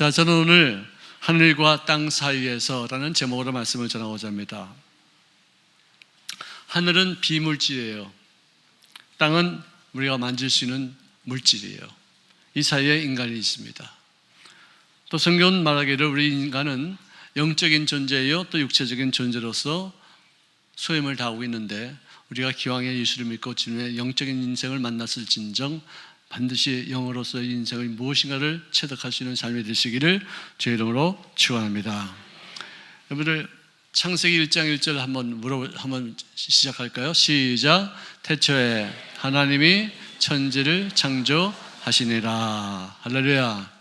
자, 저는 오늘 하늘과 땅 사이에서라는 제목으로 말씀을 전하고자 합니다. 하늘은 비물질이에요. 땅은 우리가 만질 수 있는 물질이에요. 이 사이에 인간이 있습니다. 또 성경은 말하기를 우리 인간은 영적인 존재예요, 또 육체적인 존재로서 소임을 다하고 있는데, 우리가 기왕에 예수를 믿고 주님의 영적인 인생을 만났을진정 반드시 영으로서의 인생의 무엇인가를 체득할 수 있는 삶이 되시기를 주의 이름으로 축원합니다. 여러분들 창세기 1장 1절 한번 시작할까요? 시작. 태초에 하나님이 천지를 창조하시니라. 할렐루야.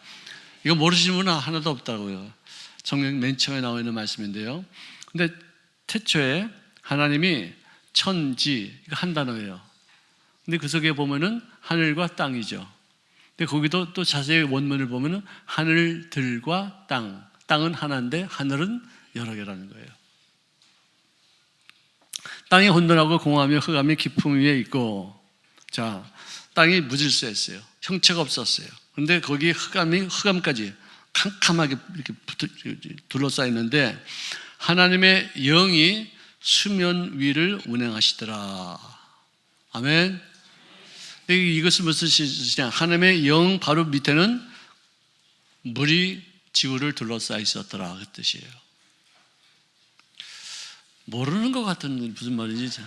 이거 모르시는 분은 하나도 없다고요. 성경 맨 처음에 나와 있는 말씀인데요. 근데 태초에 하나님이 천지, 이거 한 단어예요. 근데 그 속에 보면은 하늘과 땅이죠. 근데 거기도 또 자세히 원문을 보면은 하늘들과 땅은 하나인데 하늘은 여러 개라는 거예요. 땅이 혼돈하고 공허하며 흑암이 깊음 위에 있고, 자, 땅이 무질서했어요. 형체가 없었어요. 근데 거기에 흑암까지 캄캄하게 이렇게 둘러싸여 있는데 하나님의 영이 수면 위를 운행하시더라. 아멘. 이것은 무슨 뜻이냐? 하나님의 영 바로 밑에는 물이 지구를 둘러싸여 있었더라, 그 뜻이에요. 모르는 것 같은 무슨 말이지?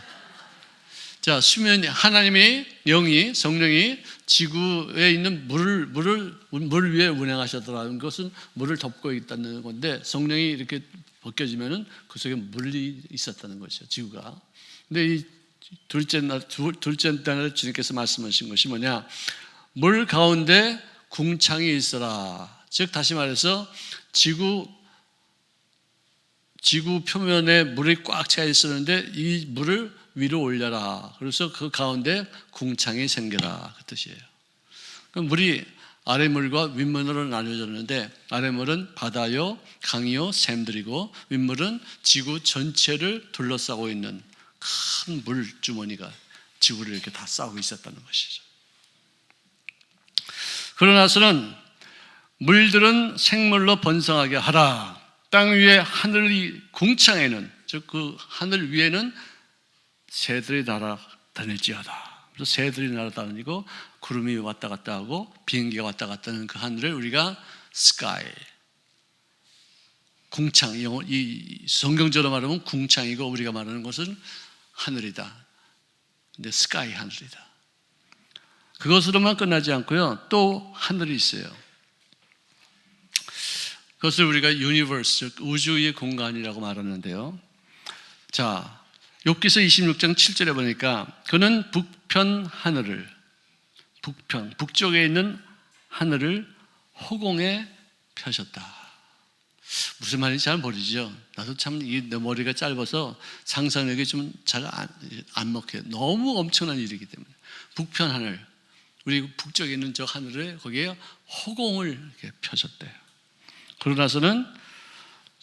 자, 수면, 하나님의 영이, 성령이 지구에 있는 물 위에 운행하셨더라는 것은 물을 덮고 있다는 건데, 성령이 이렇게 벗겨지면은 그 속에 물이 있었다는 것이죠, 지구가. 근데 이 둘째 날에 주님께서 말씀하신 것이 뭐냐? 물 가운데 궁창이 있어라. 즉, 다시 말해서 지구 표면에 물이 꽉 차 있었는데 이 물을 위로 올려라. 그래서 그 가운데 궁창이 생겨라, 그 뜻이에요. 그럼 물이 아래물과 윗물으로 나뉘어졌는데, 아래물은 바다요, 강이요, 샘들이고, 윗물은 지구 전체를 둘러싸고 있는 큰 물주머니가 지구를 이렇게 다 싸고 있었다는 것이죠. 그러나서는 물들은 생물로 번성하게 하라. 땅 위에 하늘이 궁창에는, 즉 그 하늘 위에는 새들이 날아다닐지어다. 그래서 새들이 날아다니고 구름이 왔다 갔다 하고 비행기가 왔다 갔다 하는 그 하늘을 우리가 스카이, 궁창, 이 성경적으로 말하면 궁창이고 우리가 말하는 것은 하늘이다. 근데 스카이, 하늘이다. 그것으로만 끝나지 않고요, 또 하늘이 있어요. 그것을 우리가 유니버스, 즉 우주의 공간이라고 말하는데요. 자, 욥기서 26장 7절에 보니까 그는 북편 하늘을, 북쪽에 있는 하늘을 허공에 펴셨다. 무슨 말인지 잘 모르죠. 나도 참 내 머리가 짧아서 상상력이 좀 잘 안 먹혀요. 너무 엄청난 일이기 때문에. 북편 하늘, 우리 북쪽에 있는 저 하늘에 거기에 허공을 이렇게 펴셨대요. 그러고 나서는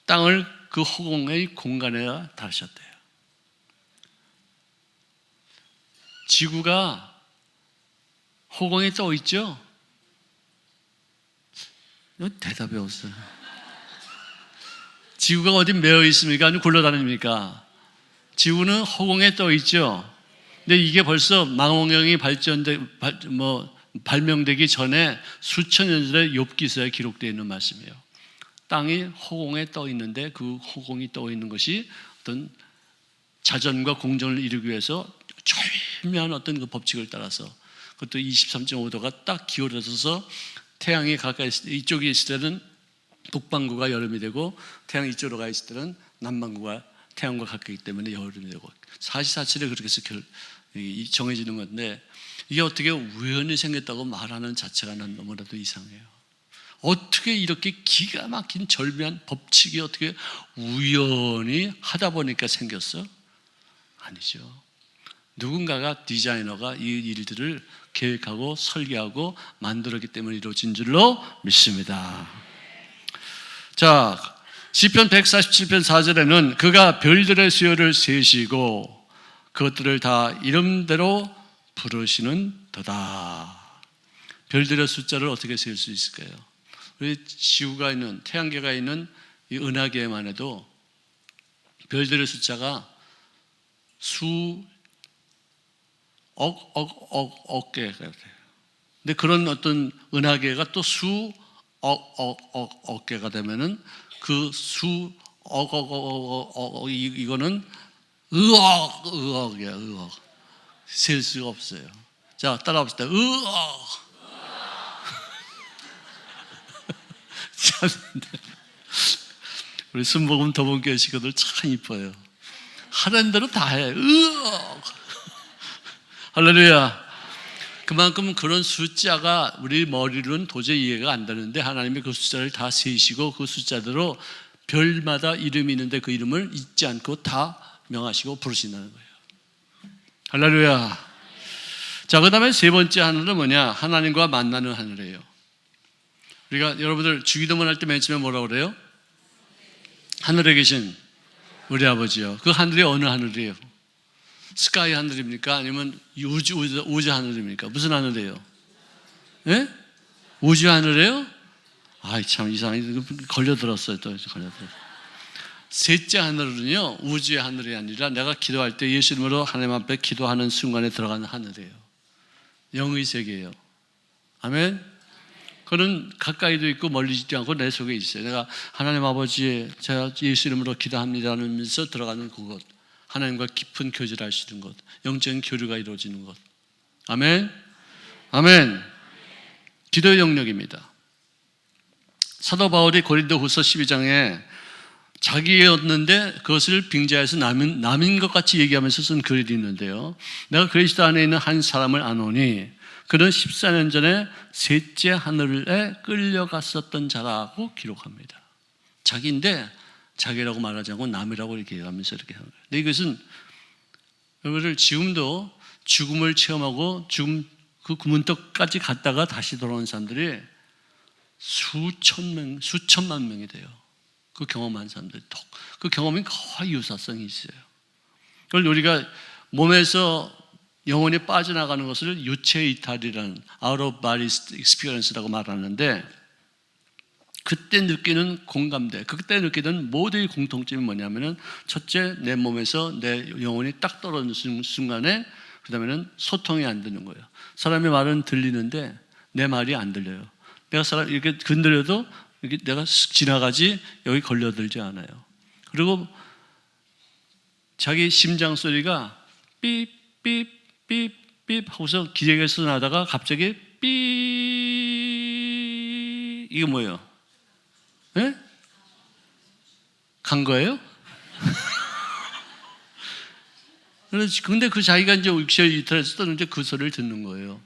땅을 그 허공의 공간에 다셨대요. 지구가 허공에 떠 있죠? 대답이 없어요. 지구가 어디 매여 있습니까? 아니면 굴러다닙니까? 지구는 허공에 떠 있죠. 근데 이게 벌써 망원경이 발명되기 전에 수천 년 전에 욥기서에 기록되어 있는 말씀이에요. 땅이 허공에 떠 있는데 그 허공이 떠 있는 것이 어떤 자전과 공전을 이루기 위해서 절묘한 어떤 그 법칙을 따라서, 그것도 23.5도가 딱 기울어져서 태양이 가까이 이쪽에 있을 때는 북반구가 여름이 되고 태양이 이쪽으로 가 있을 때는 남반구가 태양과 가까이 있기 때문에 여름이 되고, 사시사철에 그렇게 해서 정해지는 건데, 이게 어떻게 우연히 생겼다고 말하는 자체가 난 너무나도 이상해요. 어떻게 이렇게 기가 막힌 절묘한 법칙이 어떻게 우연히 하다 보니까 생겼어? 아니죠. 누군가가, 디자이너가 이 일들을 계획하고 설계하고 만들었기 때문에 이루어진 줄로 믿습니다. 자, 시편 147편 4절에는 그가 별들의 수요를 세시고 그것들을 다 이름대로 부르시는 도다. 별들의 숫자를 어떻게 셀 수 있을까요? 우리 지구가 있는 태양계가 있는 이 은하계만 해도 별들의 숫자가 수억 개가 돼요. 근데 그런 어떤 은하계가 또 수억 개가 되면은 그 이거는 의억이야, 의억. 셀 수가 없어요. 자, 따라합시다. 의억. 참, 우리 순복음 더본교회 식구들 참 이뻐요. 하는 대로 다 해. 의억. 할렐루야. 그만큼 그런 숫자가 우리 머리로는 도저히 이해가 안 되는데 하나님이 그 숫자를 다 세시고 그 숫자대로 별마다 이름이 있는데 그 이름을 잊지 않고 다 명하시고 부르신다는 거예요. 할렐루야. 자, 그 다음에 세 번째 하늘은 뭐냐? 하나님과 만나는 하늘이에요. 우리가 여러분들 주기도문 할 때 맨 처음에 뭐라고 그래요? 하늘에 계신 우리 아버지요. 그 하늘이 어느 하늘이에요? 스카이 하늘입니까? 아니면 우주 하늘입니까? 무슨 하늘이에요? 예? 우주 하늘이에요? 아이 참 이상하게 걸려들었어요. 또 걸려들었어요. 셋째 하늘은요, 우주의 하늘이 아니라 내가 기도할 때 예수 이름으로 하나님 앞에 기도하는 순간에 들어가는 하늘이에요. 영의 세계예요. 아멘. 그는 가까이도 있고 멀리지도 않고 내 속에 있어요. 내가 하나님 아버지의 제가 예수 이름으로 기도합니다 하면서 들어가는 그곳, 하나님과 깊은 교제를 할 수 있는 것, 영적인 교류가 이루어지는 것. 아멘. 아멘. 기도의 영역입니다. 사도 바울이 고린도후서 12장에 자기였는데 그것을 빙자해서 남인 것 같이 얘기하면서 쓴 글이 있는데요. 내가 그리스도 안에 있는 한 사람을 아노니 그는 14년 전에 셋째 하늘에 끌려갔었던 자라고 기록합니다. 자기인데 자기라고 말하지 않고 남이라고 이렇게 얘기하면서 이렇게 하는 거예요. 근데 이것은 여러분들 지금도 죽음을 체험하고 죽음 그 문턱까지 갔다가 다시 돌아오는 사람들이 수천만 명이 돼요. 그 경험한 사람들, 그 경험이 거의 유사성이 있어요. 그걸 우리가 몸에서 영혼이 빠져나가는 것을 유체 이탈이라는 out of body experience라고 말하는데, 그때 느끼는 공감대, 그때 느끼는 모두의 공통점이 뭐냐면은 첫째, 내 몸에서 내 영혼이 딱 떨어지는 순간에 그 다음에는 소통이 안 되는 거예요. 사람의 말은 들리는데 내 말이 안 들려요. 내가 사람 이렇게 건드려도 이렇게 내가 지나가지 여기 걸려들지 않아요. 그리고 자기 심장 소리가 삐삐삐삐 하고서 기계에서 나다가 갑자기 삐 이게 뭐예요? 예? 간 거예요? 근데 그 자기가 이제 육체 이탈해서 떠는데 그 소리를 듣는 거예요.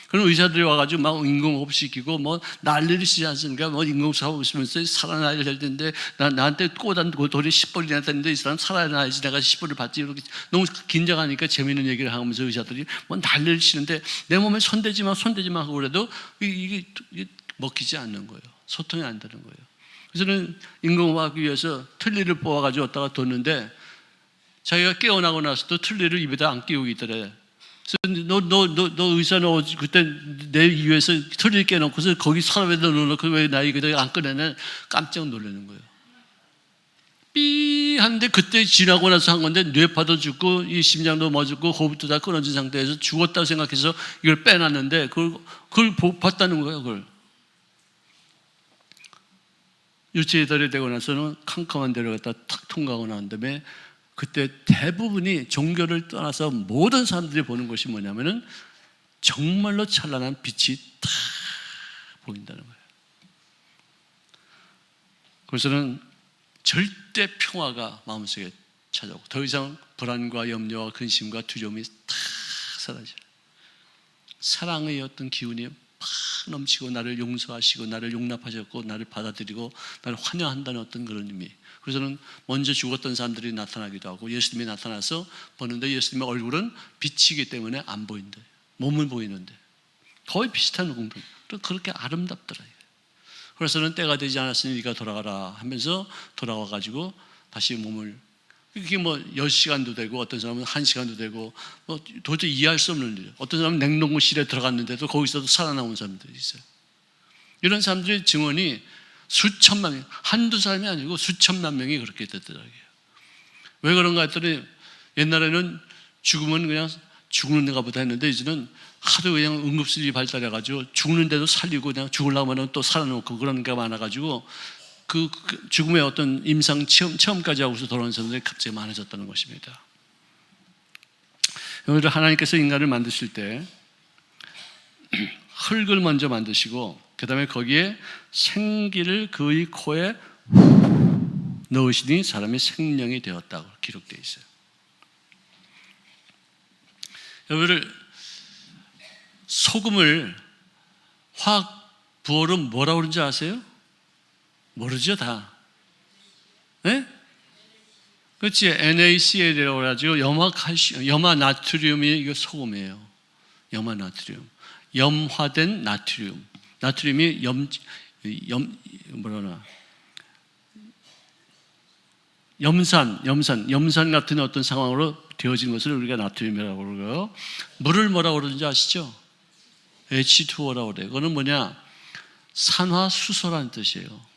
그럼 의사들이 와가지고 막 인공호흡 시키고 뭐 난리를 치지 않습니까? 뭐 인공호흡 하고 있으면서 살아나야 될 텐데 나한테 꽂은 돌이 10벌이나 됐는데 이 사람 살아나야지 내가 10벌을 받지. 이렇게 너무 긴장하니까 재미있는 얘기를 하면서 의사들이 뭐 난리를 치는데 내 몸에 손대지 마 하고 그래도 이게 먹히지 않는 거예요. 소통이 안 되는 거예요. 그래서는 인공호흡하기 위해서 틀니를 뽑아가지고 왔다가 뒀는데 자기가 깨어나고 나서도 틀니를 입에다 안 끼우고 있더래. 너 의사 너 그때 내 위에서 틀니를 깨놓고서 거기 사람에다 넣어놓고 왜 나 이거 안 꺼내네. 깜짝 놀라는 거예요. 삐 하는데 그때 지나고 나서 한 건데 뇌파도 죽고 이 심장도 멎었고 호흡도 다 끊어진 상태에서 죽었다고 생각해서 이걸 빼놨는데 그걸 봤다는 거예요. 그걸 유체 이탈이 되고 나서는 캄캄한 데로 갔다 탁 통과하고 난 다음에 그때 대부분이 종교를 떠나서 모든 사람들이 보는 것이 뭐냐면은 정말로 찬란한 빛이 탁 보인다는 거예요. 그래서는 절대 평화가 마음속에 찾아오고 더 이상 불안과 염려와 근심과 두려움이 탁 사라져요. 사랑의 어떤 기운이 팍 넘치고 나를 용서하시고 나를 용납하셨고 나를 받아들이고 나를 환영한다는 어떤 그런 의미. 그래서는 먼저 죽었던 사람들이 나타나기도 하고 예수님이 나타나서 보는데 예수님의 얼굴은 빛이기 때문에 안 보인대. 몸을 보이는데 거의 비슷한 공동. 그렇게 아름답더라. 그래서는 때가 되지 않았으니 네가 돌아가라 하면서 돌아와가지고 다시 몸을 이게 뭐 10시간도 되고 어떤 사람은 1시간도 되고 뭐 도저히 이해할 수 없는 일. 어떤 사람은 냉동실에 들어갔는데도 거기서도 살아나온 사람들이 있어요. 이런 사람들의 증언이 수천만 명, 한두 사람이 아니고 수천만 명이 그렇게 됐더라고요. 왜 그런가 했더니 옛날에는 죽으면 그냥 죽는가 보다 했는데 이제는 하도 그냥 응급실이 발달해가지고 죽는데도 살리고 그냥 죽으려고 하면 또 살아놓고 그런 게 많아가지고 그 죽음의 어떤 임상 체험까지 하고서 돌아오는 사람들이 갑자기 많아졌다는 것입니다. 여러분들, 하나님께서 인간을 만드실 때 흙을 먼저 만드시고 그 다음에 거기에 생기를 그의 코에 넣으시니 사람이 생명이 되었다고 기록되어 있어요. 여러분들, 소금을 화학 부호로 뭐라고 그러는지 아세요? 모르죠, 다. 네? 그렇지. NaCl이라고 하죠. 염화 나트륨이 이거 소금이에요. 염화 나트륨. 염화된 나트륨. 나트륨이 염산 같은 어떤 상황으로 되어진 것을 우리가 나트륨이라고 그러고요. 물을 뭐라고 그러는지 아시죠? H2O라고 그래요. 그거는 뭐냐? 산화수소라는 뜻이에요.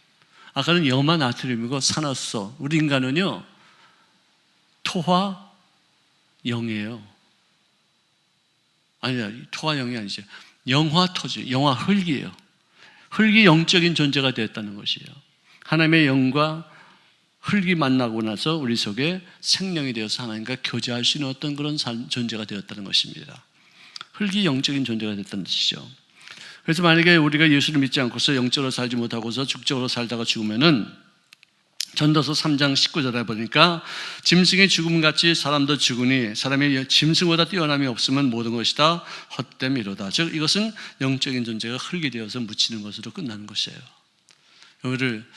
아까는 염화 나트륨이고 산화수소. 우리 인간은요, 토화영이에요. 아니야, 토화영이 아니죠. 영화토지, 영화흙이에요. 흙이 영적인 존재가 되었다는 것이에요. 하나님의 영과 흙이 만나고 나서 우리 속에 생명이 되어서 하나님과 교제할 수 있는 어떤 그런 존재가 되었다는 것입니다. 흙이 영적인 존재가 됐다는 뜻이죠. 그래서 만약에 우리가 예수를 믿지 않고서 영적으로 살지 못하고서 죽적으로 살다가 죽으면은 전도서 3장 19절에 보니까 짐승의 죽음같이 사람도 죽으니 사람의 짐승보다 뛰어남이 없으면 모든 것이 다 헛됨이로다. 즉 이것은 영적인 존재가 흙이 되어서 묻히는 것으로 끝나는 것이에요. 여기를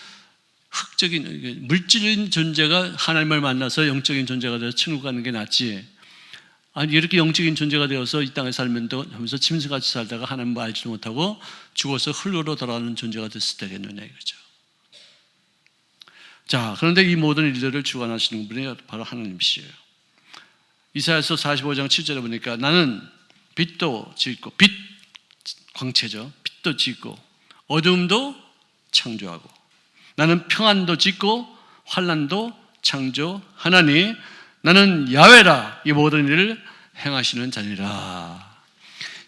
흙적인 물질인 존재가 하나님을 만나서 영적인 존재가 되어서 천국 가는 게 낫지, 아니 이렇게 영적인 존재가 되어서 이 땅에 살면서 하면서 짐승같이 살다가 하나님을 알지도 못하고 죽어서 흙으로 돌아가는 존재가 됐을 때겠느냐 이거죠. 자, 그런데 이 모든 일들을 주관하시는 분이 바로 하나님이시에요. 이사야서 45장 7절에 보니까 나는 빛도 짓고, 빛 광채죠. 빛도 짓고 어둠도 창조하고 나는 평안도 짓고 환난도 창조하나니 나는 야훼라 이 모든 일을 행하시는 자니라.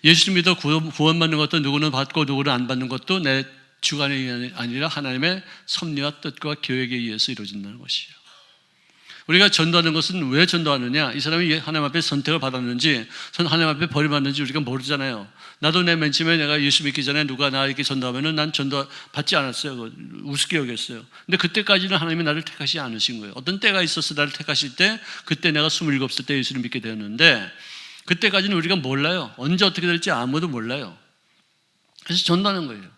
예수를 믿어 구원받는 것도 누구는 받고 누구는 안 받는 것도 내 주관이 아니라 하나님의 섭리와 뜻과 계획에 의해서 이루어진다는 것이에요. 우리가 전도하는 것은 왜 전도하느냐? 이 사람이 하나님 앞에 선택을 받았는지 하나님 앞에 버림받는지 우리가 모르잖아요. 나도 맨 처음에 내가 예수 믿기 전에 누가 나에게 전도하면은 난 전도 받지 않았어요. 우습게 여겼어요. 근데 그때까지는 하나님이 나를 택하시지 않으신 거예요. 어떤 때가 있어서 나를 택하실 때 그때 내가 27살 때 예수를 믿게 되었는데 그때까지는 우리가 몰라요. 언제 어떻게 될지 아무도 몰라요. 그래서 전도하는 거예요.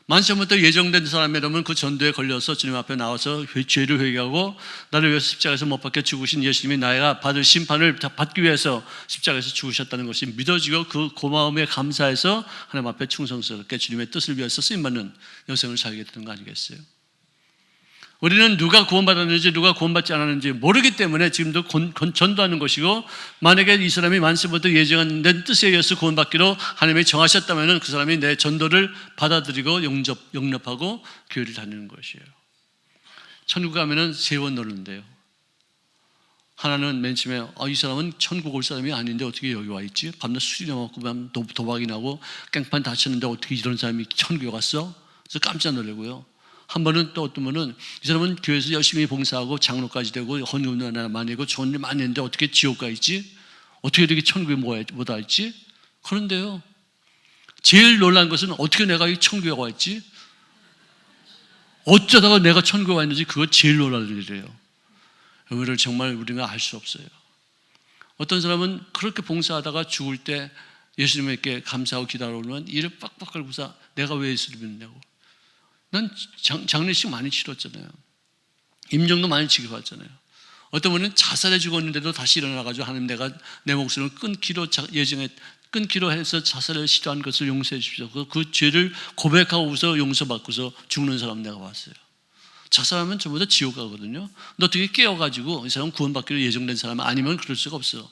만세부터 예정된 사람이라면 그 전도에 걸려서 주님 앞에 나와서 죄를 회개하고 나를 위해서 십자가에서 못 박혀 죽으신 예수님이 나가 받을 심판을 받기 위해서 십자가에서 죽으셨다는 것이 믿어지고 그 고마움에 감사해서 하나님 앞에 충성스럽게 주님의 뜻을 위해서 쓰임받는 여생을 살게 되는 거 아니겠어요? 우리는 누가 구원받았는지 누가 구원받지 않았는지 모르기 때문에 지금도 전도하는 것이고, 만약에 이 사람이 만세부터 예정된 뜻에 의해서 구원받기로 하나님이 정하셨다면 그 사람이 내 전도를 받아들이고 영접하고 교회를 다니는 것이에요. 천국 가면은 세 번 노는데요. 하나는 맨 처음에 이 사람은 천국 올 사람이 아닌데 어떻게 여기 와 있지? 밤낮 술이 넘었고 도박이 나고 깽판 다쳤는데 어떻게 이런 사람이 천국에 갔어? 그래서 깜짝 놀라고요. 한 번은 또 어떤 분은 이 사람은 교회에서 열심히 봉사하고 장로까지 되고 헌금도 많이 하고 좋은 일 많이 했는데 어떻게 지옥 가 있지? 어떻게 이렇게 천국에 못 와 있지? 그런데요, 제일 놀란 것은 어떻게 내가 이 천국에 와 있지? 어쩌다가 내가 천국에 와 있는지 그거 제일 놀랄 일이에요. 여러분들 정말 우리가 알 수 없어요. 어떤 사람은 그렇게 봉사하다가 죽을 때 예수님께 감사하고 기다려오면 이를 빡빡 걸고서 내가 왜 예수를 믿느냐고. 난 장례식 많이 치렀잖아요. 임종도 많이 지켜봤잖아요. 어떤 분은 자살해 죽었는데도 다시 일어나가지고 하나님 내가 내 목숨을 끊기로 해서 자살을 시도한 것을 용서해 주십시오. 그 죄를 고백하고서 용서받고서 죽는 사람 내가 봤어요. 자살하면 전부 다 지옥 가거든요. 근데 어떻게 깨어가지고 이 사람 구원받기로 예정된 사람 아니면 그럴 수가 없어요.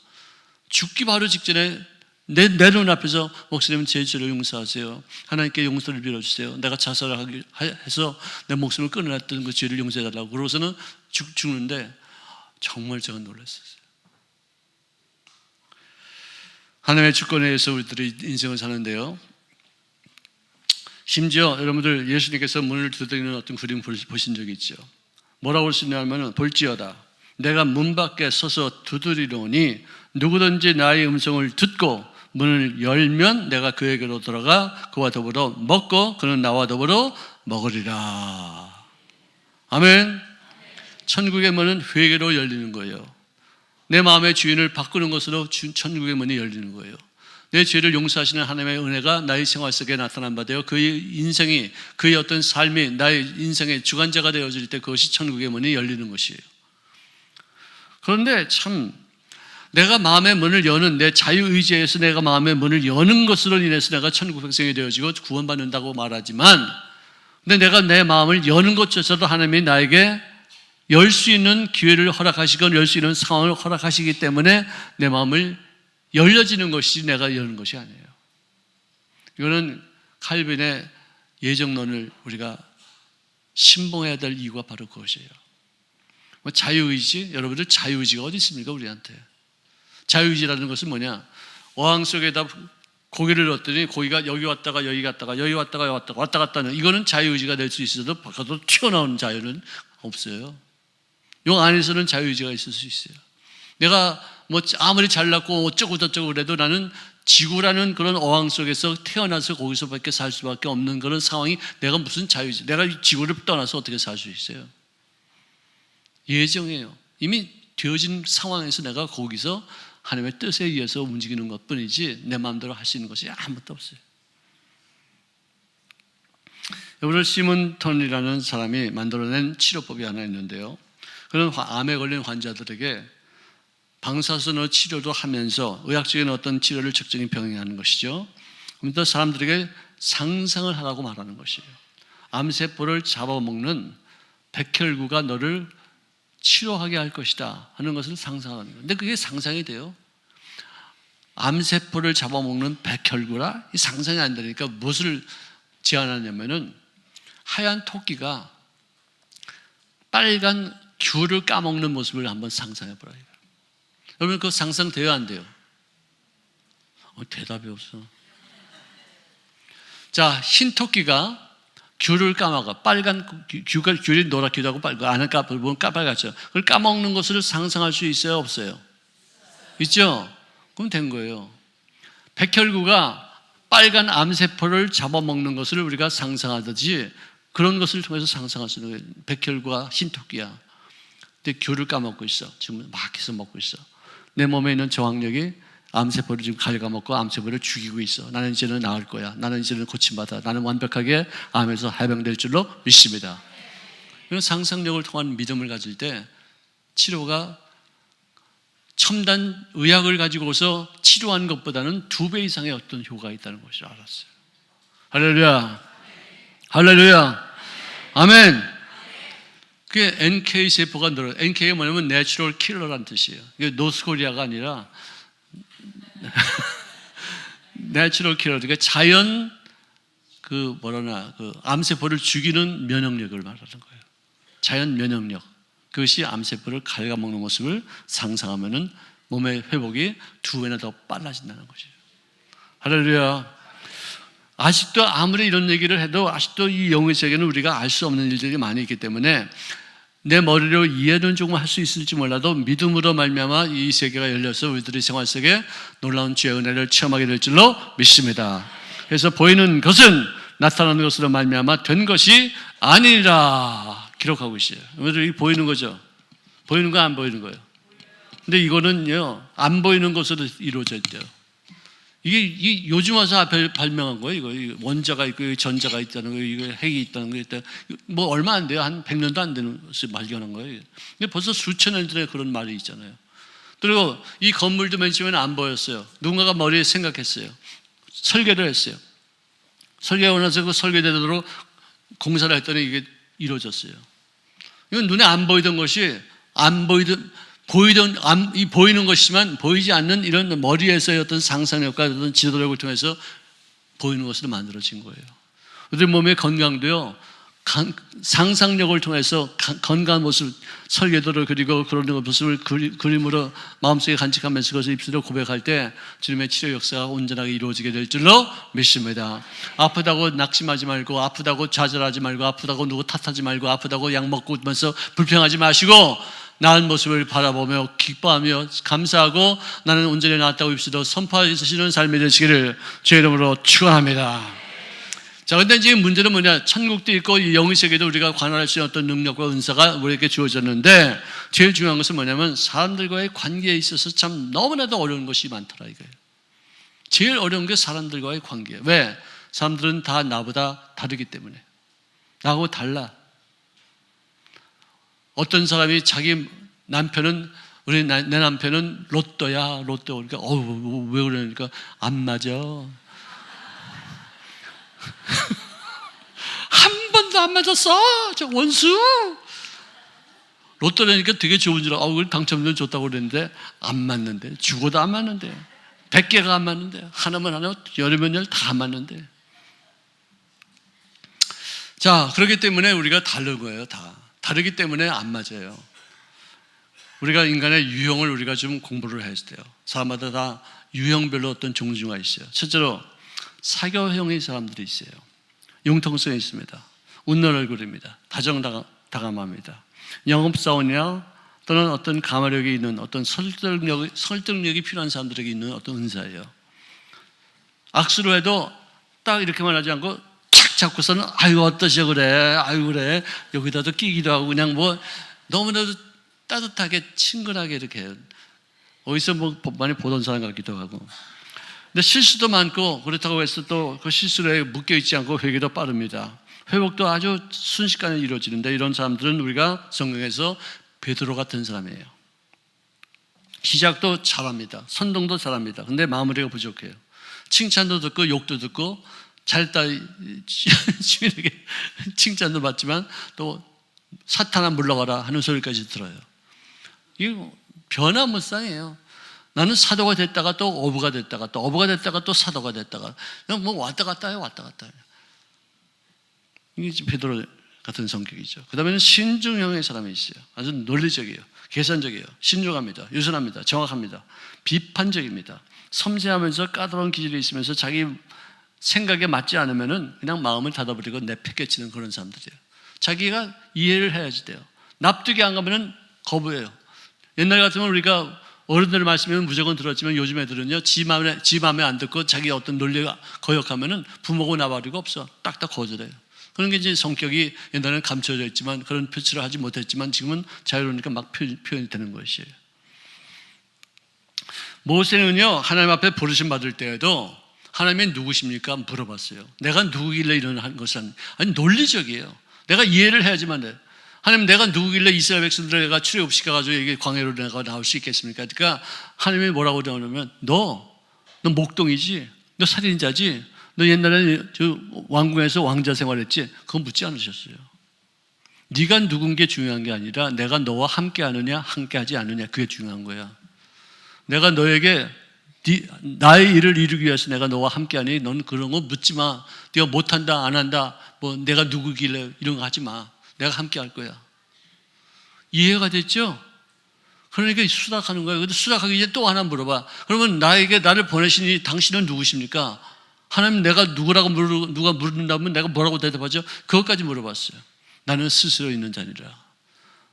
죽기 바로 직전에 내 눈앞에서 목사님 제 죄를 용서하세요. 하나님께 용서를 빌어주세요. 내가 자살을 해서 내 목숨을 끊어놨던 그 죄를 용서해달라고 그러고서는 죽는데 정말 제가 놀랐었어요. 하나님의 주권에 의해서 우리들이 인생을 사는데요, 심지어 여러분들 예수님께서 문을 두드리는 어떤 그림 보신 적이 있죠. 뭐라고 할 수 있냐면 볼지어다 내가 문 밖에 서서 두드리노니 누구든지 나의 음성을 듣고 문을 열면 내가 그에게로 들어가 그와 더불어 먹고 그는 나와 더불어 먹으리라. 아멘. 천국의 문은 회개로 열리는 거예요. 내 마음의 주인을 바꾸는 것으로 천국의 문이 열리는 거예요. 내 죄를 용서하시는 하나님의 은혜가 나의 생활 속에 나타난 바 되어 그의 인생이, 그의 어떤 삶이 나의 인생의 주관자가 되어질 때 그것이 천국의 문이 열리는 것이에요. 그런데 참 내가 마음의 문을 여는, 내 자유의지에서 내가 마음의 문을 여는 것으로 인해서 내가 천국 백성이 되어지고 구원받는다고 말하지만, 근데 내가 내 마음을 여는 것조차도 하나님이 나에게 열 수 있는 기회를 허락하시고 열 수 있는 상황을 허락하시기 때문에 내 마음을 열려지는 것이지 내가 여는 것이 아니에요. 이거는 칼빈의 예정론을 우리가 신봉해야 될 이유가 바로 그것이에요. 자유의지, 여러분들 자유의지가 어디 있습니까? 우리한테 자유의지라는 것은 뭐냐? 어항 속에다 고기를 넣었더니 고기가 여기 왔다가 여기 갔다가 여기 왔다가 여기 왔다가 왔다 갔다 하는, 이거는 자유의지가 될 수 있어도 바깥으로 튀어나오는 자유는 없어요. 요 안에서는 자유의지가 있을 수 있어요. 내가 뭐 아무리 잘났고 어쩌고 저쩌고 그래도 나는 지구라는 그런 어항 속에서 태어나서 거기서밖에 살 수밖에 없는 그런 상황이, 내가 무슨 자유의지, 내가 이 지구를 떠나서 어떻게 살 수 있어요? 예정이에요. 이미 되어진 상황에서 내가 거기서 하나님의 뜻에 의해서 움직이는 것뿐이지 내 마음대로 할 수 있는 것이 아무것도 없어요. 여러분, 시몬턴이라는 사람이 만들어낸 치료법이 하나 있는데요, 그런 암에 걸린 환자들에게 방사선으로 치료도 하면서 의학적인 어떤 치료를 적절히 병행하는 것이죠. 그러면서 사람들에게 상상을 하라고 말하는 것이에요. 암세포를 잡아먹는 백혈구가 너를 치료하게 할 것이다 하는 것을 상상하는 거예요. 근데 그게 상상이 돼요? 암세포를 잡아먹는 백혈구라? 이 상상이 안 되니까 무엇을 제안하냐면은 하얀 토끼가 빨간 귤을 까먹는 모습을 한번 상상해 보라. 여러분, 그거 상상돼요, 안 돼요? 대답이 없어. 자, 흰 토끼가 귤을 까먹어. 빨간 귤이 노랗기도 하고 빨간, 안에 보면 까빨갛죠. 그걸 까먹는 것을 상상할 수 있어요, 없어요? 있죠? 그럼 된 거예요. 백혈구가 빨간 암세포를 잡아먹는 것을 우리가 상상하듯이 그런 것을 통해서 상상할 수 있는 거예요. 백혈구가 흰 토끼야. 근데 귤을 까먹고 있어. 지금 막 해서 먹고 있어. 내 몸에 있는 저항력이 암세포를 지금 갉아먹고 암세포를 죽이고 있어. 나는 이제는 나을 거야. 나는 이제는 고침받아. 나는 완벽하게 암에서 해방될 줄로 믿습니다. 이런 상상력을 통한 믿음을 가질 때 치료가 첨단 의학을 가지고서 치료하는 것보다는 2배 이상의 어떤 효과가 있다는 것을 알았어요. 할렐루야. 할렐루야. 아멘. 그게 NK 세포가 늘어요. NK가 뭐냐면 내추럴 킬러라는 뜻이에요. 이게 노스코리아가 아니라 내추럴 킬러, 그러니까 자연 그 암세포를 죽이는 면역력을 말하는 거예요. 자연 면역력. 그것이 암세포를 갉아먹는 모습을 상상하면은 몸의 회복이 2배나 더 빨라진다는 것이에요. 할렐루야. 아직도 아무리 이런 얘기를 해도 아직도 이 영의 세계는 우리가 알 수 없는 일들이 많이 있기 때문에 내 머리로 이해는 조금 할 수 있을지 몰라도 믿음으로 말미암아 이 세계가 열려서 우리들의 생활 속에 놀라운 주의 은혜를 체험하게 될 줄로 믿습니다. 그래서 보이는 것은 나타나는 것으로 말미암아 된 것이 아니라 기록하고 있어요. 여러분들 보이는 거죠? 보이는 거 안 보이는 거예요? 근데 이거는요, 안 보이는 것으로 이루어져 있대요. 이게 요즘 와서 앞에 발명한 거예요. 이거 원자가 있고 전자가 있다는 거, 이거 핵이 있다는 거, 있다. 뭐 얼마 안 돼요. 한 100년도 안 되는 것을 발견한 거예요. 근데 벌써 수천 년 전에 그런 말이 있잖아요. 그리고 이 건물도 맨 처음에는 안 보였어요. 누군가가 머리에 생각했어요. 설계를 했어요. 설계하고 나서 그 설계대로 공사를 했더니 이게 이루어졌어요. 이건 눈에 안 보이던 것이 이 보이는 것이지만 보이지 않는 이런 머리에서의 어떤 상상력과 어떤 지도력을 통해서 보이는 것으로 만들어진 거예요. 우리 몸의 건강도요, 상상력을 통해서 건강한 모습, 설계도를 그리고 그런 모습을 그림으로 마음속에 간직하면서 그것을 입술로 고백할 때 주님의 치료 역사가 온전하게 이루어지게 될 줄로 믿습니다. 아프다고 낙심하지 말고, 아프다고 좌절하지 말고, 아프다고 누구 탓하지 말고, 아프다고 약 먹고 면서 불평하지 마시고, 나은 모습을 바라보며 기뻐하며 감사하고 나는 온전히 나았다고 입술로 선포하시는 삶이 되시기를 주의 이름으로 축원합니다. 자, 근데 지금 문제는 뭐냐? 천국도 있고 영의 세계도 우리가 관할할 수 있는 어떤 능력과 은사가 우리에게 주어졌는데, 제일 중요한 것은 뭐냐면 사람들과의 관계에 있어서 참 너무나도 어려운 것이 많더라 이거예요. 제일 어려운 게 사람들과의 관계. 왜? 사람들은 다 나보다 다르기 때문에. 나하고 달라. 어떤 사람이 자기 남편은, 내 남편은 로또야, 로또. 그러니까 왜 그러니까 안 맞아. 한 번도 안 맞았어, 저 원수. 로또라니까 되게 좋은 줄 알고 당첨금 줬다고 그랬는데 안 맞는데, 죽어도 안 맞는데, 100개가 안 맞는데, 하나만 하나 열이면 열 다 안 맞는데. 자, 그렇기 때문에 우리가 다른 거예요. 다 다르기 때문에 안 맞아요. 우리가 인간의 유형을 우리가 좀 공부를 해야 돼요. 사람마다 다 유형별로 어떤 종류가 있어요. 첫째로 사교형의 사람들이 있어요. 융통성이 있습니다. 웃는 얼굴입니다. 다정다감합니다. 영업사원이나 또는 어떤 가마력이 있는 어떤 설득력이 필요한 사람들에게 있는 어떤 은사예요. 악수를 해도 딱 이렇게만 하지 않고 착 잡고서는 아유 어떠셔 그래, 아유 그래, 여기다도 끼기도 하고 그냥 뭐 너무나도 따뜻하게 친근하게 이렇게 해요. 어디서 뭐 많이 보던 사람 같기도 하고. 근데 실수도 많고, 그렇다고 해서 또 그 실수에 묶여있지 않고 회개도 빠릅니다. 회복도 아주 순식간에 이루어지는데, 이런 사람들은 우리가 성경에서 베드로 같은 사람이에요. 시작도 잘합니다. 선동도 잘합니다. 근데 마무리가 부족해요. 칭찬도 듣고 욕도 듣고 잘했다 주인에게 칭찬도 받지만 또 사탄아 물러가라 하는 소리까지 들어요. 이거 변화무쌍이에요. 나는 사도가 됐다가 또 어부가 됐다가 또 어부가 됐다가 또 사도가 됐다가 그냥 뭐 왔다 갔다 해요. 왔다 갔다 해요. 이게 베드로 같은 성격이죠. 그 다음에는 신중형의 사람이 있어요. 아주 논리적이에요. 계산적이에요. 신중합니다. 유순합니다. 정확합니다. 비판적입니다. 섬세하면서 까다로운 기질이 있으면서 자기 생각에 맞지 않으면은 그냥 마음을 닫아버리고 내팽개치는 그런 사람들이에요. 자기가 이해를 해야지 돼요. 납득이 안 가면은 거부해요. 옛날 같으면 우리가 어른들 말씀이면 무조건 들었지만 요즘 애들은요, 지 맘에 안 듣고 자기 어떤 논리가 거역하면은 부모고 나발이고 없어. 딱딱 거절해요. 그런 게 이제 성격이 옛날에는 감춰져 있지만 그런 표출을 하지 못했지만 지금은 자유로우니까 막 표현이 되는 것이에요. 모세는요, 하나님 앞에 부르심 받을 때에도 하나님이 누구십니까? 물어봤어요. 내가 누구길래 이런 것은, 아니 논리적이에요. 내가 이해를 해야지만 돼요. 하나님, 내가 누구길래 이스라엘 백성들을 내가 출애굽시켜가지고 이게 광야로 내가 나올 수 있겠습니까? 그러니까 하나님이 뭐라고 그러냐면, 너 목동이지? 너 살인자지? 너 옛날에 저 왕궁에서 왕자 생활했지? 그거 묻지 않으셨어요. 네가 누군 게 중요한 게 아니라 내가 너와 함께 하느냐 함께 하지 않느냐, 그게 중요한 거야. 내가 너에게 나의 일을 이루기 위해서 내가 너와 함께 하니 넌 그런 거 묻지 마. 네가 못한다 안 한다 뭐 내가 누구길래 이런 거 하지 마. 내가 함께 할 거야. 이해가 됐죠? 그러니까 수락하는 거예요. 근데 수락하기 전에 또 하나 물어봐. 그러면 나를 보내시니 당신은 누구십니까? 하나님, 내가 누구라고 누가 물는다면 내가 뭐라고 대답하죠? 그것까지 물어봤어요. 나는 스스로 있는 자니라.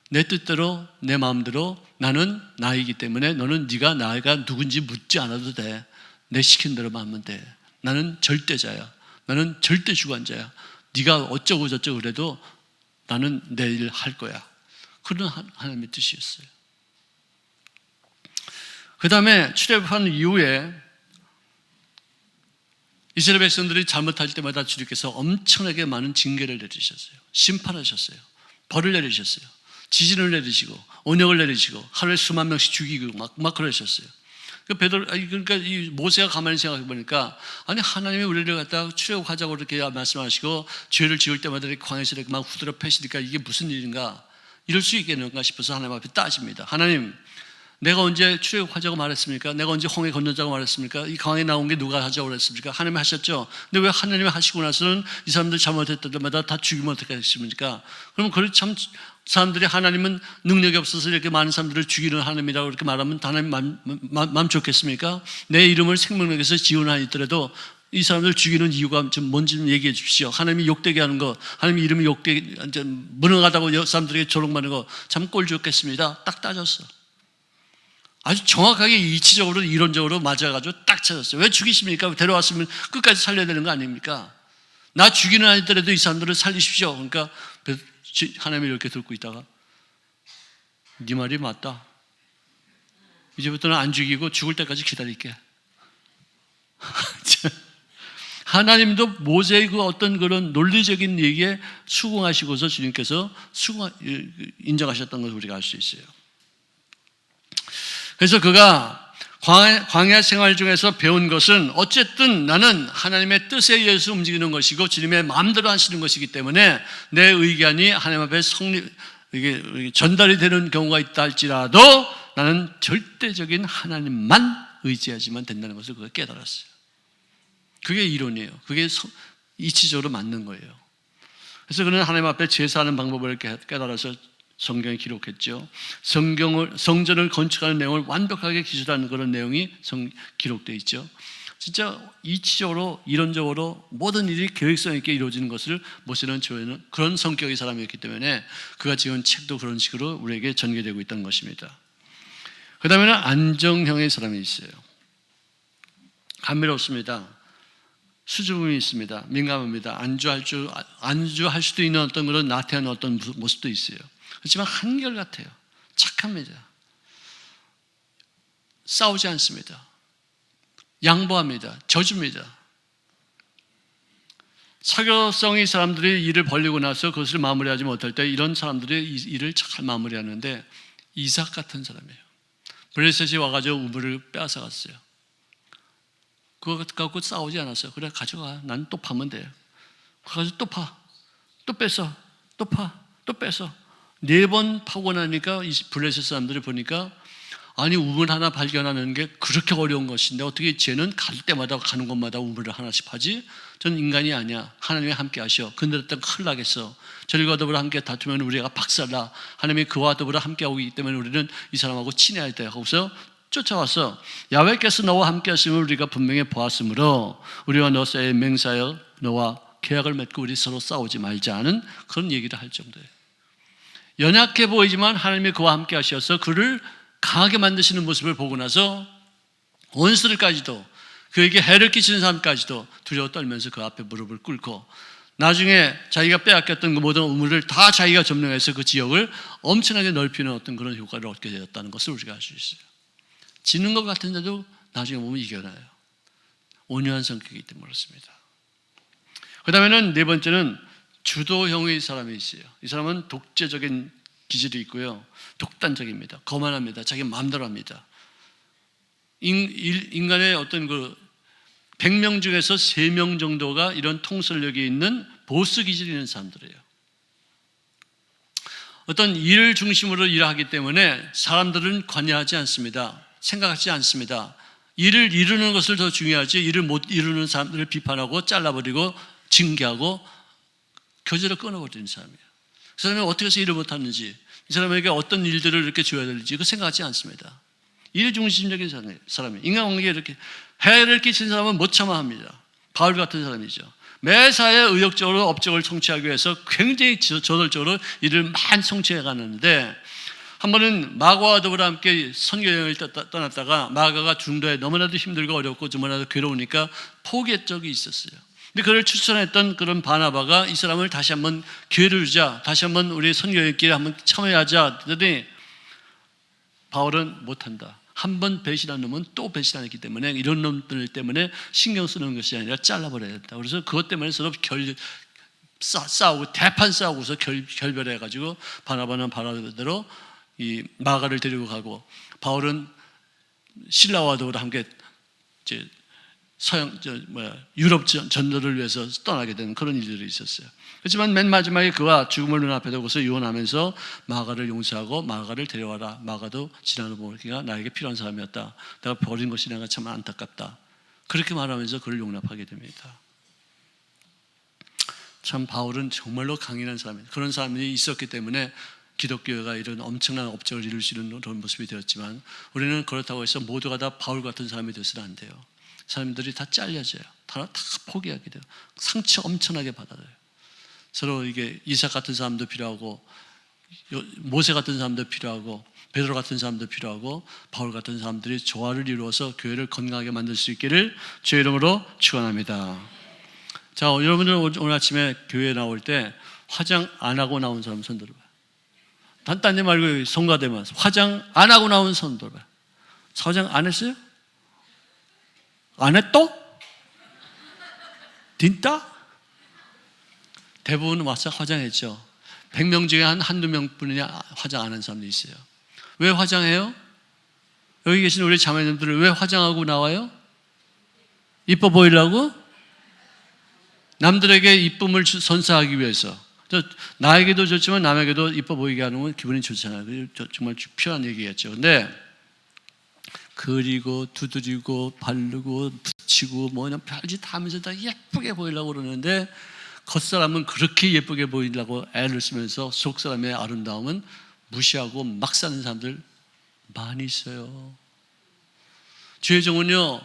내 뜻대로 내 마음대로 나는 나이기 때문에 너는 네가 나가 누군지 묻지 않아도 돼. 내 시킨 대로만 하면 돼. 나는 절대자야. 나는 절대 주관자야. 네가 어쩌고 저쩌고 그래도 나는 내 일 할 거야. 그런 하나님의 뜻이었어요. 그 다음에 출애굽한 이후에 이스라엘 백성들이 잘못할 때마다 주님께서 엄청나게 많은 징계를 내리셨어요. 심판하셨어요. 벌을 내리셨어요. 지진을 내리시고 언역을 내리시고 하루에 수만 명씩 죽이고 막 그러셨어요. 그러니까 이 모세가 가만히 생각해 보니까, 아니 하나님이 우리를 갖다가 출애굽하자고 이렇게 말씀하시고 죄를 지을 때마다 이렇게 광야에서 이렇게 막 후드려 패시니까 이게 무슨 일인가? 이럴 수 있겠는가 싶어서 하나님 앞에 따집니다. 하나님, 내가 언제 출애굽하자고 말했습니까? 내가 언제 홍해 건너자고 말했습니까? 이 강에 나온 게 누가 하자고 그랬습니까? 하나님이 하셨죠. 근데 왜 하나님이 하시고 나서는 이 사람들 잘못했을 때마다 다 죽이면 어떻게 하겠습니까? 그러면 그 참 사람들이 하나님은 능력이 없어서 이렇게 많은 사람들을 죽이는 하나님이라고 이렇게 말하면 하나님 마음 좋겠습니까? 내 이름을 생명력에서 지원하였더라도 이 사람들 죽이는 이유가 좀 뭔지 좀 얘기해 주십시오. 하나님이 욕되게 하는 거, 하나님의 이름이 욕되게 무능하다고 사람들에게 조롱받는 거 참 꼴 좋겠습니다. 딱 따졌어. 아주 정확하게 이치적으로 이론적으로 맞아가지고 딱 찾았어요. 왜 죽이십니까? 데려왔으면 끝까지 살려야 되는 거 아닙니까? 나 죽이는 아니더라도 이 사람들을 살리십시오. 그러니까 하나님이 이렇게 듣고 있다가 네 말이 맞다. 이제부터는 안 죽이고 죽을 때까지 기다릴게. 하나님도 모세의 그 어떤 그런 논리적인 얘기에 수긍하시고서 주님께서 인정하셨던 것을 우리가 알 수 있어요. 그래서 그가 광야 생활 중에서 배운 것은 어쨌든 나는 하나님의 뜻에 의해서 움직이는 것이고 주님의 마음대로 하시는 것이기 때문에 내 의견이 하나님 앞에 이게 전달이 되는 경우가 있다 할지라도 나는 절대적인 하나님만 의지하지만 된다는 것을 그가 깨달았어요. 그게 이론이에요. 그게 이치적으로 맞는 거예요. 그래서 그는 하나님 앞에 제사하는 방법을 깨달아서 성경에 기록했죠. 성전을 건축하는 내용을 완벽하게 기술하는 그런 내용이 기록되어 있죠. 진짜 이치적으로 이론적으로 모든 일이 계획성 있게 이루어지는 것을 모세는 조회는 그런 성격의 사람이었기 때문에 그가 지은 책도 그런 식으로 우리에게 전개되고 있다는 것입니다. 그 다음에는 안정형의 사람이 있어요. 감미롭습니다. 수줍음이 있습니다. 민감합니다. 안주할 수도 있는 어떤 그런 나태한 어떤 모습도 있어요. 그렇지만 한결같아요. 착합니다. 싸우지 않습니다. 양보합니다. 져줍니다. 사교성이 사람들이 일을 벌리고 나서 그것을 마무리하지 못할 때 이런 사람들이 일을 잘 마무리하는데 이삭 같은 사람이에요. 블레셋이 와가지고 우물을 빼앗아갔어요. 그거 갖고 싸우지 않았어요. 그래 가져가. 난 또 파면 돼. 가서 또 파. 또 뺏어. 또 파. 또 뺏어. 4번 파고 나니까 이 블레셋 사람들이 보니까 아니 우물 하나 발견하는 게 그렇게 어려운 것인데 어떻게 쟤는 갈 때마다 가는 곳마다 우물을 하나씩 파지? 전 인간이 아니야. 하나님이 함께 하셔. 건드렸다가 큰일 나겠어. 저리가 더불어 함께 다투면 우리가 박살나. 하나님이 그와 더불어 함께하고 있기 때문에 우리는 이 사람하고 친해야 돼. 하고서 쫓아와서 야훼께서 너와 함께 하심을 우리가 분명히 보았으므로 우리와 너 사이에 맹세하여 너와 계약을 맺고 우리 서로 싸우지 말자 하는 그런 얘기를 할 정도예요. 연약해 보이지만 하나님이 그와 함께 하셔서 그를 강하게 만드시는 모습을 보고 나서 원수들까지도 그에게 해를 끼치는 사람까지도 두려워 떨면서 그 앞에 무릎을 꿇고 나중에 자기가 빼앗겼던 그 모든 우물을 다 자기가 점령해서 그 지역을 엄청나게 넓히는 어떤 그런 효과를 얻게 되었다는 것을 우리가 알 수 있어요. 지는 것 같은데도 나중에 보면 이겨나요. 온유한 성격이기 때문에 그렇습니다. 그 다음에는 네 번째는 주도형의 사람이 있어요. 이 사람은 독재적인 기질이 있고요. 독단적입니다. 거만합니다. 자기 마음대로 합니다. 인간의 어떤 100명 중에서 3명 정도가 이런 통솔력이 있는 보스 기질이 있는 사람들이에요. 어떤 일을 중심으로 일하기 때문에 사람들은 관여하지 않습니다. 생각하지 않습니다. 일을 이루는 것을 더 중요하지 일을 못 이루는 사람들을 비판하고 잘라버리고 징계하고 교제를 끊어버리는 사람이에요. 그 사람이 어떻게 해서 일을 못하는지 이 사람에게 어떤 일들을 이렇게 줘야 될지 그 생각하지 않습니다. 일 중심적인 사람이에요. 인간관계에 이렇게 해를 끼친 사람은 못 참아합니다. 바울 같은 사람이죠. 매사에 의욕적으로 업적을 성취하기 위해서 굉장히 저돌적으로 일을 많이 성취해 가는데 한 번은 마가와 더불어 함께 선교여행을 떠났다가 마가가 중도에 너무나도 힘들고 어렵고 너무나도 괴로우니까 포기한 적이 있었어요. 근데 그를 추천했던 그런 바나바가 이 사람을 다시 한번 기회를 주자, 다시 한번 우리 선교여행길에 한번 참여하자 그랬더니 바울은 못한다. 한 번 배신한 놈은 또 배신하기 때문에 이런 놈들 때문에 신경 쓰는 것이 아니라 잘라버려야 된다. 그래서 그것 때문에 서로 싸우고 대판 싸우고서 결별해가지고 바나바는 바나바대로 이 마가를 데리고 가고 바울은 신라와 더불어 함께 이제 유럽 전도를 위해서 떠나게 되는 그런 일들이 있었어요. 그렇지만 맨 마지막에 그와 죽음을 눈앞에 두고서 유언하면서 마가를 용서하고 마가를 데려와라. 마가도 지나는 보기가 나에게 필요한 사람이었다. 내가 버린 것이 내가 참 안타깝다. 그렇게 말하면서 그를 용납하게 됩니다. 참 바울은 정말로 강인한 사람입니다. 그런 사람이 있었기 때문에 기독교가 이런 엄청난 업적을 이룰 수 있는 그런 모습이 되었지만, 우리는 그렇다고 해서 모두가 다 바울 같은 사람이 되어서는 안 돼요. 사람들이 다 잘려져요. 다 포기하게 돼요. 상처 엄청나게 받아요. 서로 이게 이삭 같은 사람도 필요하고, 모세 같은 사람도 필요하고, 베드로 같은 사람도 필요하고, 바울 같은 사람들이 조화를 이루어서 교회를 건강하게 만들 수 있기를 주의 이름으로 축원합니다. 자, 여러분들 오늘 아침에 교회에 나올 때 화장 안 하고 나온 사람 손 들어봐요. 단단히 말고 성가대면 화장 안 하고 나온 손 들어봐요. 화장 안 했어요? 안 했또? 진짜? 대부분 와서 화장했죠. 100명 중에 한두 명뿐이냐 화장 안 한 사람도 있어요. 왜 화장해요? 여기 계신 우리 자매님들은 왜 화장하고 나와요? 이뻐 보이려고? 남들에게 이쁨을 선사하기 위해서. 나에게도 좋지만 남에게도 이뻐 보이게 하는 건 기분이 좋잖아요. 정말 필요한 얘기겠죠. 근데 그리고 두드리고 바르고 붙이고 그냥 별짓 다 하면서 다 예쁘게 보이려고 그러는데, 겉사람은 그렇게 예쁘게 보이려고 애를 쓰면서 속사람의 아름다움은 무시하고 막 사는 사람들 많이 있어요. 주의 종은요,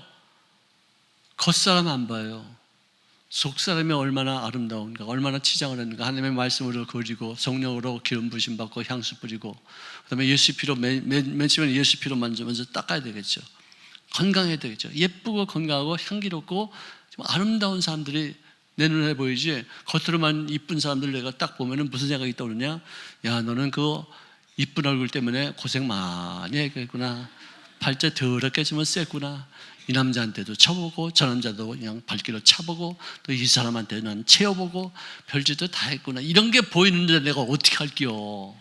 겉사람 안 봐요. 속사람이 얼마나 아름다운가, 얼마나 치장을 했는가. 하나님의 말씀으로 그리고 성령으로 기름 부심 받고 향수 뿌리고, 그 다음에 예수 피로 맨 처음에 예수 피로 먼저 닦아야 되겠죠. 건강해야 되겠죠. 예쁘고 건강하고 향기롭고 좀 아름다운 사람들이 내 눈에 보이지, 겉으로만 이쁜 사람들 내가 딱 보면은 무슨 생각이 떠오르냐? 야, 너는 그 이쁜 얼굴 때문에 고생 많이 했겠구나. 발자 더럽게 좀 셌구나. 이 남자한테도 쳐보고 저 남자도 그냥 발길로 차보고 또 이 사람한테는 채워보고 별짓도 다 했구나. 이런 게 보이는데 내가 어떻게 할게요?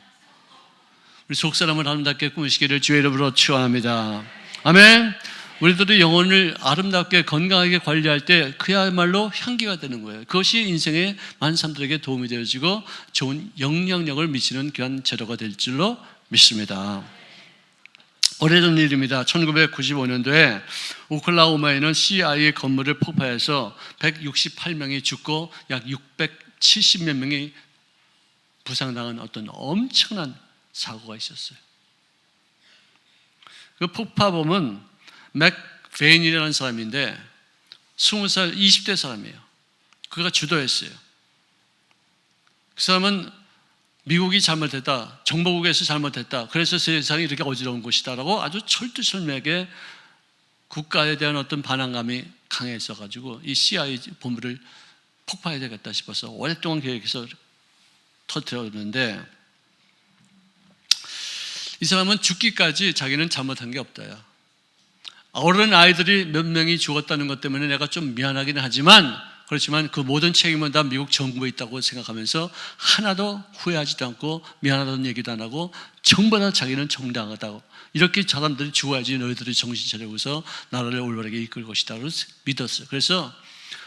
우리 속사람을 아름답게 꾸미시기를 주의 이름으로 축원합니다. 아멘. 우리들이 영혼을 아름답게 건강하게 관리할 때 그야말로 향기가 되는 거예요. 그것이 인생의 많은 사람들에게 도움이 되어지고 좋은 영향력을 미치는 귀한 재료가 될 줄로 믿습니다. 오래전 일입니다. 1995년도에 오클라호마에 있는 CIA 건물을 폭파해서 168명이 죽고 약 670몇 명이 부상당한 어떤 엄청난 사고가 있었어요. 그 폭파범은 맥베인이라는 사람인데 20살, 20대 사람이에요. 그가 주도했어요. 그 사람은 미국이 잘못했다, 정보국에서 잘못했다, 그래서 세상이 이렇게 어지러운 곳이다라고 아주 철두철미하게 국가에 대한 어떤 반항감이 강했어가지고 이 CIA 본부를 폭파해야 되겠다 싶어서 오랫동안 계획해서 터뜨렸는데, 이 사람은 죽기까지 자기는 잘못한 게 없다요. 어른 아이들이 몇 명이 죽었다는 것 때문에 내가 좀 미안하긴 하지만, 그렇지만 그 모든 책임은 다 미국 정부에 있다고 생각하면서 하나도 후회하지도 않고 미안하다는 얘기도 안 하고 전부 다 자기는 정당하다고, 이렇게 사람들이 죽어야지 너희들이 정신 차리고서 나라를 올바르게 이끌 것이다 고 믿었어요. 그래서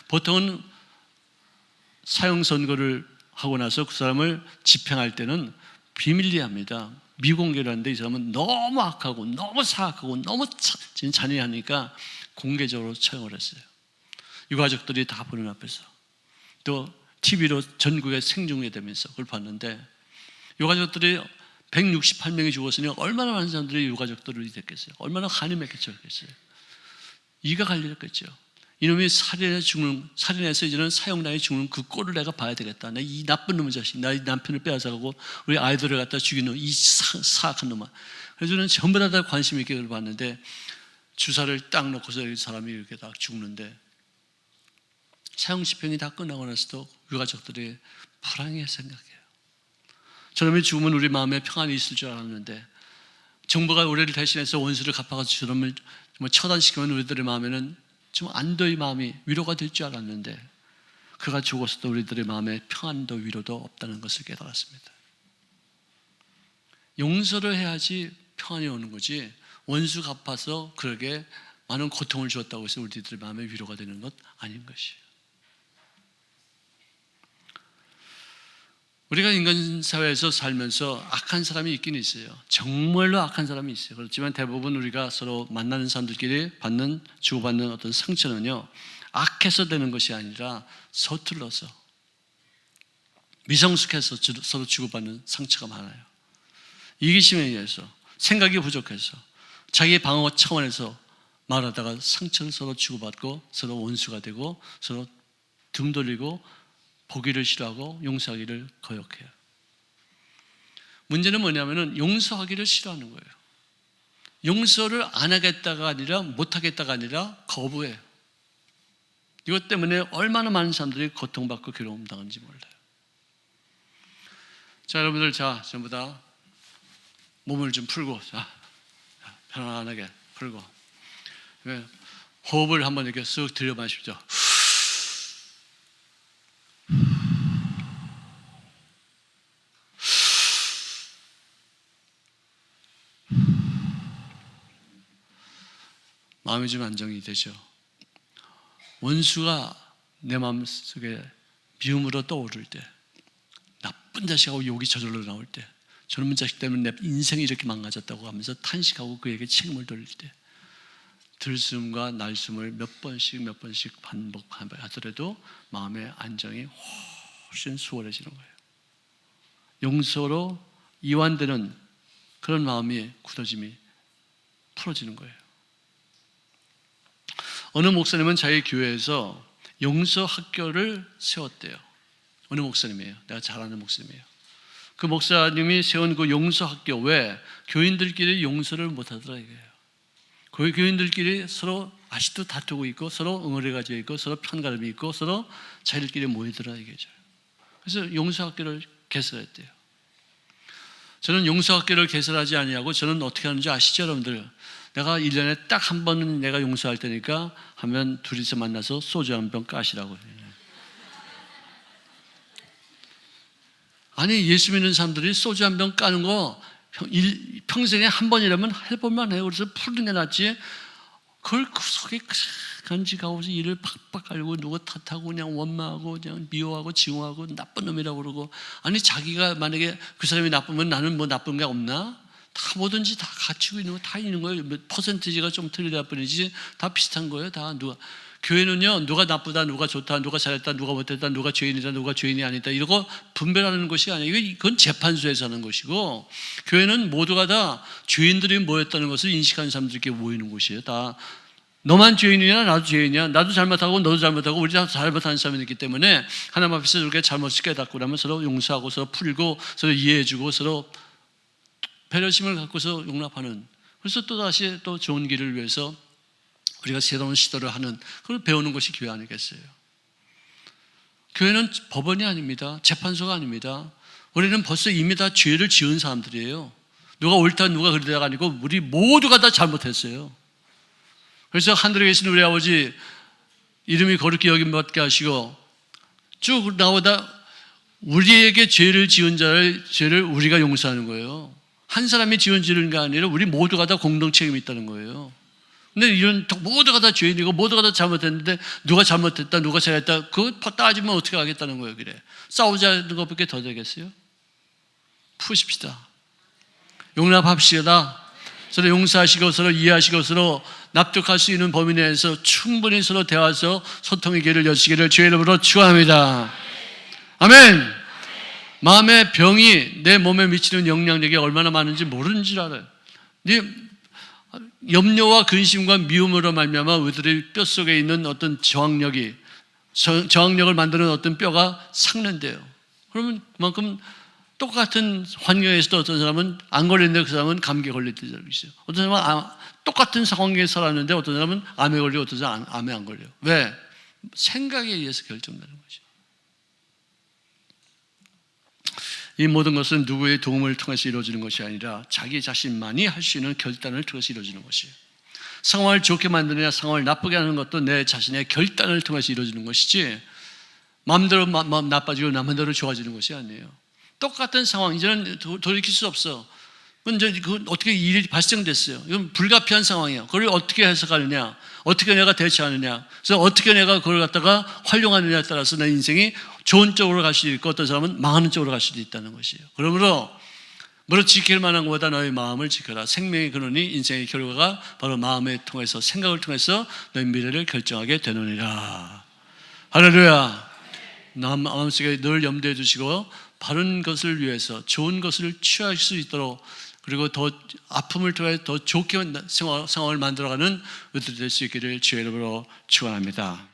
보통은 사형 선고를 하고 나서 그 사람을 집행할 때는 비밀리에 합니다. 미공개를 하는데 이 사람은 너무 악하고 너무 사악하고 너무 잔인하니까 공개적으로 처형을 했어요. 유가족들이 다 보는 앞에서, 또 TV로 전국에 생중계되면서 그걸 봤는데, 유가족들이 168명이 죽었으니 얼마나 많은 사람들이 유가족들이 됐겠어요. 얼마나 한이 맺혔겠어요. 이가 갈렸겠죠. 이놈이 살인해서 이제는 사형당해 죽는 그 꼴을 내가 봐야 되겠다. 내 이 나쁜 놈의 자식, 나의 남편을 빼앗아가고 우리 아이들을 갖다 죽인 놈, 이 사악한 놈아. 그래서 저는 전부 다 관심 있게 그걸 봤는데, 주사를 딱 놓고서 이 사람이 이렇게 딱 죽는데, 사형 집행이 다 끝나고 나서도 유가족들이 불안해 생각해요. 저놈이 죽으면 우리 마음에 평안이 있을 줄 알았는데, 정부가 우리를 대신해서 원수를 갚아가지고 저놈을 처단시키면 우리들의 마음에는 좀 안도의 마음이 위로가 될 줄 알았는데, 그가 죽었어도 우리들의 마음에 평안도 위로도 없다는 것을 깨달았습니다. 용서를 해야지 평안이 오는 거지, 원수 갚아서 그러게 많은 고통을 주었다고 해서 우리들의 마음에 위로가 되는 것 아닌 것이에요. 우리가 인간 사회에서 살면서 악한 사람이 있긴 있어요. 정말로 악한 사람이 있어요. 그렇지만 대부분 우리가 서로 만나는 사람들끼리 주고받는 어떤 상처는요, 악해서 되는 것이 아니라 서툴러서, 미성숙해서 서로 주고받는 상처가 많아요. 이기심에 의해서, 생각이 부족해서, 자기 방어 차원에서 말하다가 상처를 서로 주고받고 서로 원수가 되고 서로 등 돌리고 보기를 싫어하고 용서하기를 거역해요. 문제는 뭐냐면은 용서하기를 싫어하는 거예요. 용서를 안 하겠다가 아니라 못 하겠다가 아니라 거부해요. 이것 때문에 얼마나 많은 사람들이 고통받고 괴로움 당하는지 몰라요. 자, 여러분들, 전부 다 몸을 좀 풀고, 편안하게 풀고, 호흡을 한번 이렇게 쓱 들여 마십시오. 마음이 좀 안정이 되죠. 원수가 내 마음속에 미움으로 떠오를 때, 나쁜 자식하고 욕이 저절로 나올 때, 저놈의 자식 때문에 내 인생이 이렇게 망가졌다고 하면서 탄식하고 그에게 책임을 돌릴 때, 들숨과 날숨을 몇 번씩 반복하더라도 마음의 안정이 훨씬 수월해지는 거예요. 용서로 이완되는 그런 마음이 굳어짐이 풀어지는 거예요. 어느 목사님은 자기 교회에서 용서 학교를 세웠대요. 어느 목사님이에요? 내가 잘 아는 목사님이에요. 그 목사님이 세운 그 용서 학교, 왜? 교인들끼리 용서를 못하더라 이거예요. 그 교인들끼리 서로 아직도 다투고 있고 서로 응어리가 가지고 있고 서로 편가름이 있고 서로 자기들끼리 모이더라 이거죠. 그래서 용서 학교를 개설했대요. 저는 용서 학교를 개설하지 아니하고 저는 어떻게 하는지 아시죠, 여러분들? 내가 1년에 딱 한 번은 내가 용서할 테니까 하면 둘이서 만나서 소주 한 병 까시라고. 아니, 예수 믿는 사람들이 소주 한 병 까는 거 평생에 한 번이라면 해볼만 해요. 그래서 푸는 게 낫지. 그걸 그 속에 간직하고 이를 팍팍 알고 누구 탓하고 그냥 원망하고 그냥 미워하고 증오하고 나쁜 놈이라고 그러고. 아니, 자기가 만약에 그 사람이 나쁘면 나는 뭐 나쁜 게 없나? 다 뭐든지 다 갖추고 있는 거 다 있는 거예요. 퍼센티지가 좀 틀리다 뿐이지 다 비슷한 거예요. 다 교회는요, 누가 나쁘다, 누가 좋다, 누가 잘했다, 누가 못했다, 누가 죄인이다, 누가 죄인이 아니다, 이러고 분별하는 것이 아니에요. 이건 재판소에서 하는 것이고, 교회는 모두가 다 죄인들이 모였다는 것을 인식하는 사람들께 모이는 곳이에요. 다 너만 죄인이냐, 나도 죄인이야, 나도 잘못하고 너도 잘못하고 우리 다 잘못하는 사람이 있기 때문에 하나님 앞에서 이렇게 잘못을 깨닫고 나면 서로 용서하고 서로 풀고 서로 이해해주고 서로 배려심을 갖고서 용납하는, 그래서 또다시 또 좋은 길을 위해서 우리가 새로운 시도를 하는, 그걸 배우는 것이 교회 아니겠어요? 교회는 법원이 아닙니다. 재판소가 아닙니다. 우리는 벌써 이미 다 죄를 지은 사람들이에요. 누가 옳다 누가 그르다가 아니고 우리 모두가 다 잘못했어요. 그래서 하늘에 계신 우리 아버지 이름이 거룩히 여김받게 하시고 쭉 나오다 우리에게 죄를 지은 자를 죄를 우리가 용서하는 거예요. 한 사람이 지은 죄는 게 아니라 우리 모두가 다 공동 책임이 있다는 거예요. 근데 이런 모두가 다 죄인이고 모두가 다 잘못했는데 누가 잘못했다 누가 잘했다 그거 따지면 어떻게 하겠다는 거예요. 그래, 싸우자는 것밖에 더 되겠어요? 푸십시다. 용납합시다. 서로 용서하시고 서로 이해하시고 서로 납득할 수 있는 범위 내에서 충분히 서로 대화해서 소통의 길을 여시기를 주의 이름으로 축원합니다. 아멘. 마음의 병이 내 몸에 미치는 영향력이 얼마나 많은지 모르는 줄 알아요. 염려와 근심과 미움으로 말미암아 우리들의 뼛속에 있는 어떤 저항력을 만드는 어떤 뼈가 삭는데요. 그러면 그만큼 똑같은 환경에서도 어떤 사람은 안 걸리는데 그 사람은 감기에 걸릴 때도 있어요. 어떤 사람은 똑같은 상황에 살았는데 어떤 사람은 암에 걸리고 어떤 사람은 암에 안 걸려요. 왜? 생각에 의해서 결정되는 거죠. 이 모든 것은 누구의 도움을 통해서 이루어지는 것이 아니라 자기 자신만이 할 수 있는 결단을 통해서 이루어지는 것이에요. 상황을 좋게 만드느냐 상황을 나쁘게 하는 것도 내 자신의 결단을 통해서 이루어지는 것이지 마음대로 나빠지고 남한대로 좋아지는 것이 아니에요. 똑같은 상황, 이제는 돌이킬 수 없어. 이제 그 어떻게 일이 발생됐어요. 이건 불가피한 상황이에요. 그걸 어떻게 해석하느냐, 어떻게 내가 대처하느냐, 그래서 어떻게 내가 그걸 갖다가 활용하느냐에 따라서 내 인생이 좋은 쪽으로 갈 수도 있고 어떤 사람은 망하는 쪽으로 갈 수도 있다는 것이에요. 그러므로 지킬 만한 것보다 너의 마음을 지켜라. 생명의 근원이 인생의 결과가 바로 마음을 통해서, 생각을 통해서 너의 미래를 결정하게 되느니라. 할렐루야. 마음속에 늘 염두에 두시고 바른 것을 위해서 좋은 것을 취할 수 있도록, 그리고 더 아픔을 통해 더 좋게 상황을 만들어가는 우리들 될 수 있기를 주의 이름으로 축원합니다.